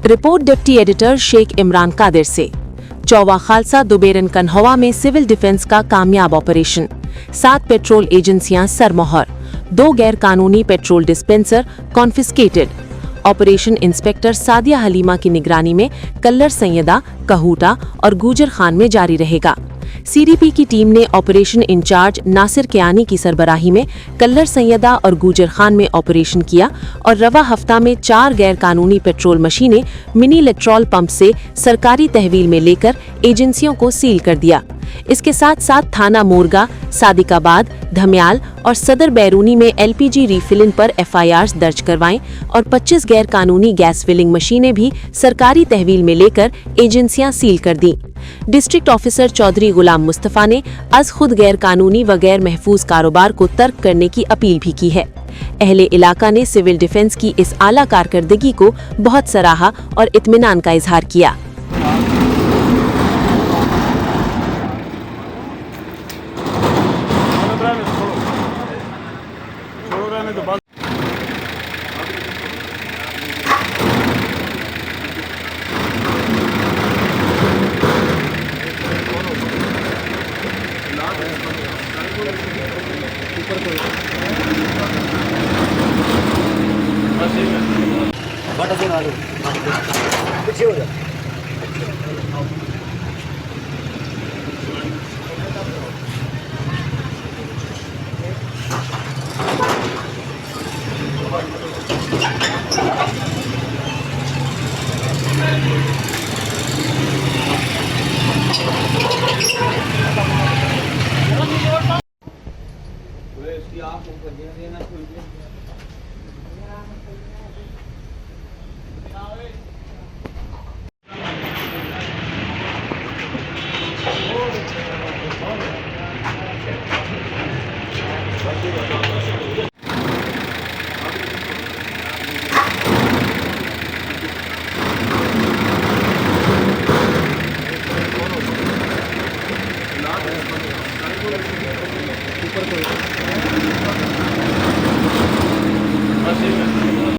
Report deputy editor Sheikh Imran Qadir से। चौवा खालसा दुबेरन कन्हवा में सिविल डिफेंस का कामयाब ऑपरेशन, 7 पेट्रोल एजेंसियां सरमोहर, 2 गैर कानूनी petrol dispenser confiscated. Operation inspector Sadia Halima की निगरानी में कल्लर सैयदा, कहूटा और गुजर खान में जारी रहेगा। सीडीपी की टीम ने ऑपरेशन इंचार्ज नासिर कियानी की सरबराही में कल्लर सैयदा और गुजर खान में ऑपरेशन किया और रवा हफ्ता में 4 गैर कानूनी पेट्रोल मशीनें मिनी इलेक्ट्रॉल पंप से सरकारी तहवील में लेकर एजेंसियों को सील कर दिया। इसके साथ साथ थाना मोरगा, सादिकाबाद, धमियाल और सदर बैरूनी में एलपीजी रीफिलिंग पर एफआईआर दर्ज करवाएं और 25 गैर कानूनी गैस फिलिंग मशीनें भी सरकारी तहवील में लेकर एजेंसियां सील कर दी। डिस्ट्रिक्ट ऑफिसर चौधरी गुलाम मुस्तफा ने अज खुद गैर कानूनी व गैर महफूज कारोबार को तर्क करने की अपील भी की है। अहले इलाका ने सिविल डिफेंस की इस आला कारकर्दगी को बहुत सराहा और इत्मीनान का इजहार किया। पीछे हो जा। इसकी आँख ऊपर देना ऊपर